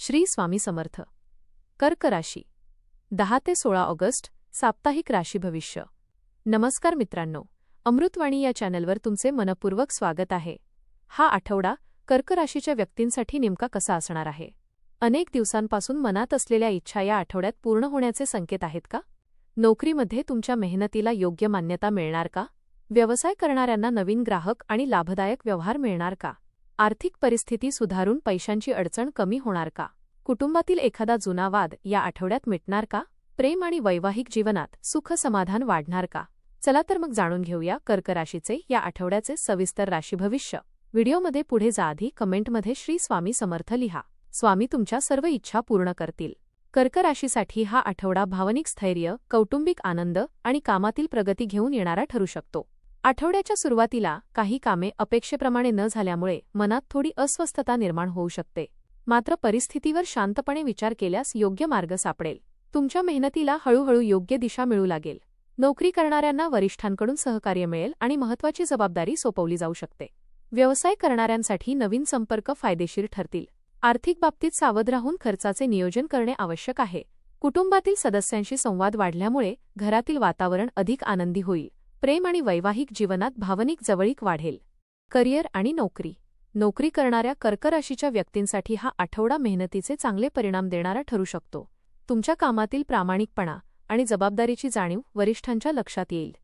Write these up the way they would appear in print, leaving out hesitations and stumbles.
श्री स्वामी समर्थ. कर्क राशी 10 ते 16 ऑगस्ट साप्ताहिक राशी भविष्य. नमस्कार मित्रांनो, अमृतवाणी या चॅनलवर तुमचे मनपूर्वक स्वागत आहे. हा आठवडा कर्क राशीच्या व्यक्तींसाठी नेमका कसा असणार आहे? अनेक दिवसांपासून मनात असलेल्या इच्छा या आठवड्यात पूर्ण होण्याचे संकेत आहेत का? नोकरीमध्ये तुमच्या मेहनतीला योग्य मान्यता मिळणार का? व्यवसाय करणाऱ्यांना नवीन ग्राहक आणि लाभदायक व्यवहार मिळणार का? आर्थिक परिस्थिती सुधारून पैशांची अडचण कमी होणार का? कुटुंबातील एखादा जुना वाद या आठवड्यात मिटणार का? प्रेम आणि वैवाहिक जीवनात सुख समाधान वाढणार का? चला तर मग जाणून घेऊया कर्क राशीचे या आठवड्याचे सविस्तर राशी भविष्य. व्हिडिओमध्ये पुढे जाआधी कमेंटमध्ये श्री स्वामी समर्थ लिहा. स्वामी तुमच्या सर्व इच्छा पूर्ण करतील. कर्क राशीसाठी हा आठवडा भावनिक स्थैर्य, कौटुंबिक आनंद आणि कामातील प्रगती घेऊन येणारा ठरू शकतो. आठवड्याच्या सुरुवातीला काही कामे अपेक्षेप्रमाणे न झाल्यामुळे मनात थोडी अस्वस्थता निर्माण होऊ शकते. मात्र परिस्थितीवर शांतपणे विचार केल्यास योग्य मार्ग सापडेल. तुमच्या मेहनतीला हळूहळू योग्य दिशा मिळू लागेल. नोकरी करणाऱ्यांना वरिष्ठांकडून सहकार्य मिळेल आणि महत्त्वाची जबाबदारी सोपवली जाऊ शकते. व्यवसाय करणाऱ्यांसाठी नवीन संपर्क फायदेशीर ठरतील. आर्थिक बाबतीत सावध राहून खर्चाचे नियोजन करणे आवश्यक आहे. कुटुंबातील सदस्यांशी संवाद वाढल्यामुळे घरातील वातावरण अधिक आनंदी होईल. प्रेम आणि वैवाहिक जीवनात भावनिक जवळीक वाढेल. करिअर आणि नोकरी. नोकरी करणाऱ्या कर्क राशीच्या व्यक्तींसाठी हा आठवडा मेहनतीचे चांगले परिणाम देणारा ठरू शकतो. तुमच्या कामातील प्रामाणिकपणा आणि जबाबदारीची जाणीव वरिष्ठांच्या लक्षात येईल.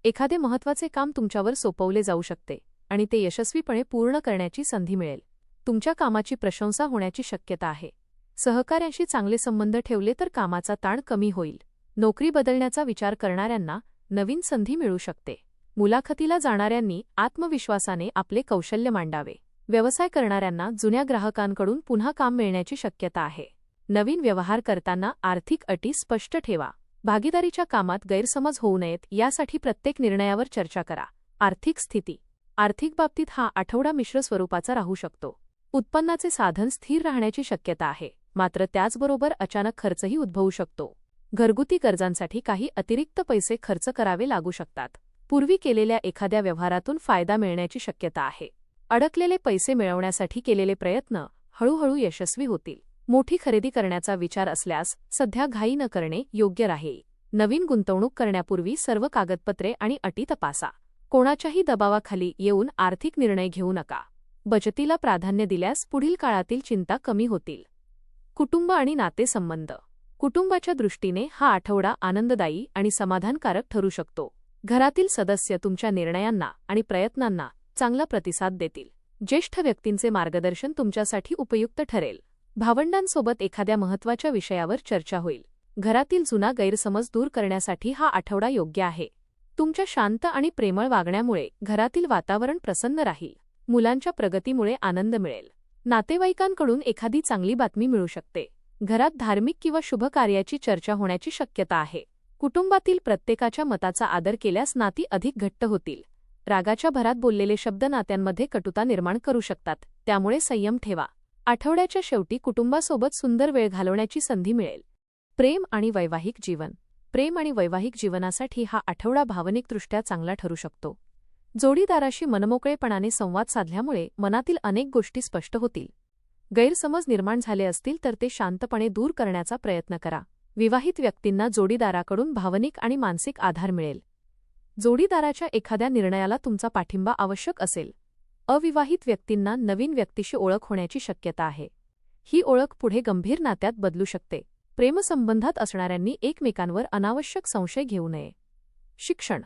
एखादे महत्त्वाचे काम तुमच्यावर सोपवले जाऊ शकते आणि ते यशस्वीपणे पूर्ण करण्याची संधी मिळेल. तुमच्या कामाची प्रशंसा होण्याची शक्यता आहे. सहकाऱ्यांशी चांगले संबंध ठेवले तर कामाचा ताण कमी होईल. नोकरी बदलण्याचा विचार करणाऱ्यांना नवीन संधी मिळू शकते. मुलाखतीला जाणाऱ्यांनी आत्मविश्वासाने आपले कौशल्य मांडावे. व्यवसाय करणाऱ्यांना जुन्या ग्राहकांकडून पुन्हा काम मिळण्याची शक्यता आहे. नवीन व्यवहार करताना आर्थिक अटी स्पष्ट ठेवा. भागीदारीच्या कामात गैरसमज होऊ नयेत यासाठी प्रत्येक निर्णयावर चर्चा करा. आर्थिक स्थिती. आर्थिक बाबतीत हा आठवडा मिश्र स्वरूपाचा राहू शकतो. उत्पन्नाचे साधन स्थिर राहण्याची शक्यता आहे, मात्र त्याचबरोबर अचानक खर्चही उद्भवू शकतो. घरगुती गरजांसाठी काही अतिरिक्त पैसे खर्च करावे लागू शकतात. पूर्वी केलेल्या एखाद्या व्यवहारातून फायदा मिळण्याची शक्यता आहे. अडकलेले पैसे मिळवण्यासाठी केलेले प्रयत्न हळूहळू यशस्वी होतील. मोठी खरेदी करण्याचा विचार असल्यास सध्या घाई न करणे योग्य राहील. नवीन गुंतवणूक करण्यापूर्वी सर्व कागदपत्रे आणि अटी तपासा. कोणाच्याही दबावाखाली येऊन आर्थिक निर्णय घेऊ नका. बचतीला प्राधान्य दिल्यास पुढील काळातील चिंता कमी होतील. कुटुंब आणि नातेसंबंध. कुटुंबाच्या दृष्टीने हा आठवडा आनंददायी आणि समाधानकारक ठरू शकतो. घरातील सदस्य तुमच्या निर्णयांना आणि प्रयत्नांना चांगला प्रतिसाद देतील. ज्येष्ठ व्यक्तींचे मार्गदर्शन तुमच्यासाठी उपयुक्त ठरेल. भावंडांसोबत एखाद्या महत्त्वाच्या विषयावर चर्चा होईल. घरातील जुना गैरसमज दूर करण्यासाठी हा आठवडा योग्य आहे. तुमच्या शांत आणि प्रेमळ वागण्यामुळे घरातील वातावरण प्रसन्न राहील. मुलांच्या प्रगतीमुळे आनंद मिळेल. नातेवाईकांकडून एखादी चांगली बातमी मिळू शकते. घरात धार्मिक किंवा शुभ कार्याची चर्चा होण्याची शक्यता आहे. कुटुंबातील प्रत्येकाच्या मताचा आदर केल्यास नाती अधिक घट्ट होतील. रागाच्या भरात बोललेले शब्द नात्यांमध्ये कटुता निर्माण करू शकतात, त्यामुळे संयम ठेवा. आठवड्याच्या शेवटी कुटुंबासोबत सुंदर वेळ घालवण्याची संधी मिळेल. प्रेम आणि वैवाहिक जीवन. प्रेम आणि वैवाहिक जीवनासाठी हा आठवडा भावनिकदृष्ट्या चांगला ठरू शकतो. जोडीदाराशी मनमोकळेपणाने संवाद साधल्यामुळे मनातील अनेक गोष्टी स्पष्ट होतील. गैरसमज निर्माण झाले असतील तर ते शांतपणे दूर करण्याचा प्रयत्न करा. विवाहित व्यक्तींना जोडीदाराकडून भावनिक आणि मानसिक आधार मिळेल. जोडीदाराच्या एखाद्या निर्णयाला तुमचा पाठिंबा आवश्यक असेल. अविवाहित व्यक्तींना नवीन व्यक्तीशी ओळख होण्याची शक्यता आहे. ही ओळख पुढे गंभीर नात्यात बदलू शकते. प्रेमसंबंधात असणाऱ्यांनी एकमेकांवर अनावश्यक संशय घेऊ नये. शिक्षण.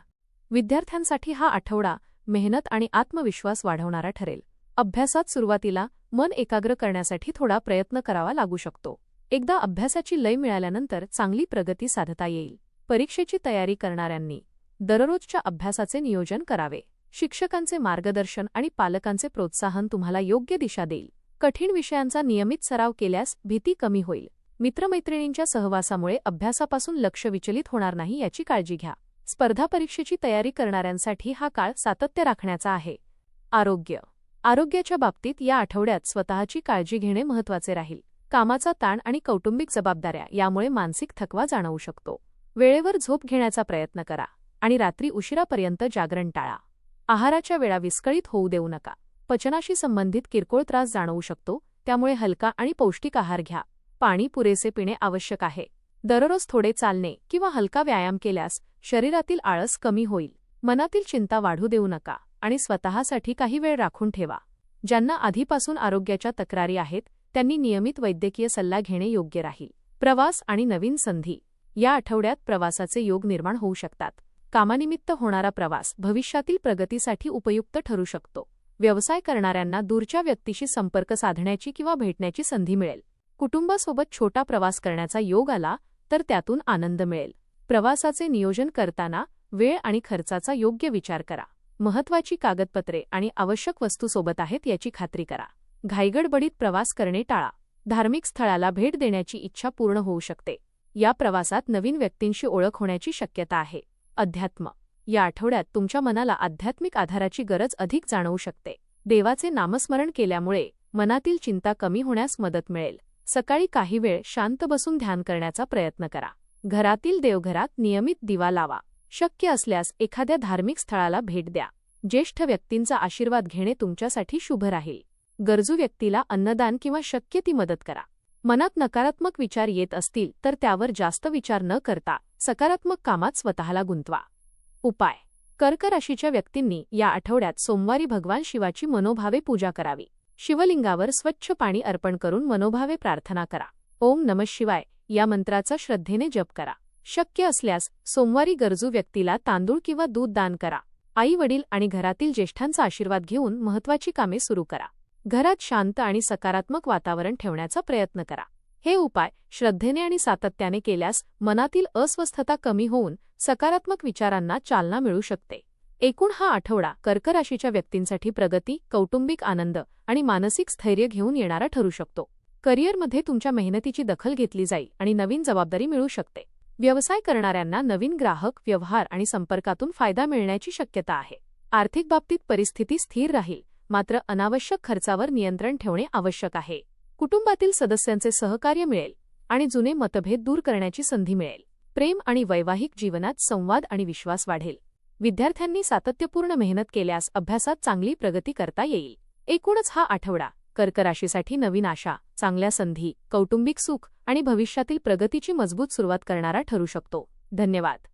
विद्यार्थ्यांसाठी हा आठवडा मेहनत आणि आत्मविश्वास वाढवणारा ठरेल. अभ्यासात सुरुवातीला मन एकाग्र करण्यासाठी थोडा प्रयत्न करावा लागू शकतो. एकदा अभ्यासाची लय मिळाल्यानंतर चांगली प्रगती साधता येईल. परीक्षेची तयारी करणाऱ्यांनी दररोजच्या अभ्यासाचे नियोजन करावे. शिक्षकांचे मार्गदर्शन आणि पालकांचे प्रोत्साहन तुम्हाला योग्य दिशा देईल. कठीण विषयांचा नियमित सराव केल्यास भीती कमी होईल. मित्रमैत्रिणींच्या सहवासामुळे अभ्यासापासून लक्ष विचलित होणार नाही याची काळजी घ्या. स्पर्धा परीक्षेची तयारी करणाऱ्यांसाठी हा काळ सातत्य राखण्याचा आहे. आरोग्य. आरोग्याच्या बाबतीत या आठवड्यात स्वतःची काळजी घेणे महत्त्वाचे राहील. कामाचा ताण आणि कौटुंबिक जबाबदाऱ्या यामुळे मानसिक थकवा जाणवू शकतो. वेळेवर झोप घेण्याचा प्रयत्न करा आणि रात्री उशिरापर्यंत जागरण टाळा. आहाराच्या वेळा विस्कळीत होऊ देऊ नका. पचनाशी संबंधित किरकोळ त्रास जाणवू शकतो, त्यामुळे हलका आणि पौष्टिक आहार घ्या. पाणी पुरेसे पिणे आवश्यक आहे. दररोज थोडे चालणे किंवा हलका व्यायाम केल्यास शरीरातील आळस कमी होईल. मनातील चिंता वाढू देऊ नका आणि स्वतःसाठी काही वेळ राखून ठेवा. ज्यांना आधीपासून आरोग्याच्या तक्रारी आहेत त्यांनी नियमित वैद्यकीय सल्ला घेणे योग्य राहील. प्रवास आणि नवीन संधी. या आठवड्यात प्रवासाचे योग निर्माण होऊ शकतात. कामानिमित्त होणारा प्रवास भविष्यातील प्रगतीसाठी उपयुक्त ठरू शकतो. व्यवसाय करणाऱ्यांना दूरच्या व्यक्तीशी संपर्क साधण्याची किंवा भेटण्याची संधी मिळेल. कुटुंबासोबत छोटा प्रवास करण्याचा योग आला तर त्यातून आनंद मिळेल. प्रवासाचे नियोजन करताना वेळ आणि खर्चाचा योग्य विचार करा. महत्त्वाची कागदपत्रे आणि आवश्यक वस्तू सोबत आहेत याची खात्री करा. घाईगडबडीत प्रवास करणे टाळा. धार्मिक स्थळाला भेट देण्याची इच्छा पूर्ण होऊ शकते. या प्रवासात नवीन व्यक्तींशी ओळख होण्याची शक्यता आहे. अध्यात्म. या आठवड्यात तुमच्या मनाला आध्यात्मिक आधाराची गरज अधिक जाणवू शकते. देवाचे नामस्मरण केल्यामुळे मनातील चिंता कमी होण्यास मदत मिळेल. सकाळी काही वेळ शांत बसून ध्यान करण्याचा प्रयत्न करा. घरातील देवघरात नियमित दिवा लावा. शक्य असल्यास एखाद्या धार्मिक स्थळाला भेट द्या. ज्येष्ठ व्यक्तींचा आशीर्वाद घेणे तुमच्यासाठी शुभ राहील. गरजू व्यक्तीला अन्नदान किंवा शक्य ती मदत करा. मनात नकारात्मक विचार येत असतील तर त्यावर जास्त विचार न करता सकारात्मक कामात स्वतःला गुंतवा. उपाय. कर्क राशीच्या व्यक्तींनी या आठवड्यात सोमवारी भगवान शिवाची मनोभावे पूजा करावी. शिवलिंगावर स्वच्छ पाणी अर्पण करून मनोभावे प्रार्थना करा. ओम नमः शिवाय या मंत्राचा श्रद्धेने जप करा. शक्य असल्यास सोमवारी गरजू व्यक्तीला तांदूळ किंवा दूध दान करा. आई वडील आणि घरातील ज्येष्ठांचा आशीर्वाद घेऊन महत्त्वाची कामे सुरू करा. घरात शांत आणि सकारात्मक वातावरण ठेवण्याचा प्रयत्न करा. हे उपाय श्रद्धेने आणि सातत्याने केल्यास मनातील अस्वस्थता कमी होऊन सकारात्मक विचारांना चालना मिळू शकते. एकूण हा आठवडा कर्क राशीच्या व्यक्तींसाठी प्रगती, कौटुंबिक आनंद आणि मानसिक स्थैर्य घेऊन येणारा ठरू शकतो. करिअरमध्ये तुमच्या मेहनतीची दखल घेतली जाईल आणि नवीन जबाबदारी मिळू शकते. व्यवसाय करणाऱ्यांना नवीन ग्राहक, व्यवहार आणि संपर्कातून फायदा मिळण्याची शक्यता आहे. आर्थिक बाबतीत परिस्थिती स्थिर राहील, मात्र अनावश्यक खर्चावर नियंत्रण ठेवणे आवश्यक आहे. कुटुंबातील सदस्यांचे सहकार्य मिळेल आणि जुने मतभेद दूर करण्याची संधी मिळेल. प्रेम आणि वैवाहिक जीवनात संवाद आणि विश्वास वाढेल. विद्यार्थ्यांनी सातत्यपूर्ण मेहनत केल्यास अभ्यासात चांगली प्रगती करता येईल. एकूणच हा आठवडा कर्क राशीसाठी नवीन आशा, चांगल्या संधी, कौटुंबिक सुख आणि भविष्यातील प्रगतीची मजबूत सुरुवात करणारा ठरू शकतो. धन्यवाद.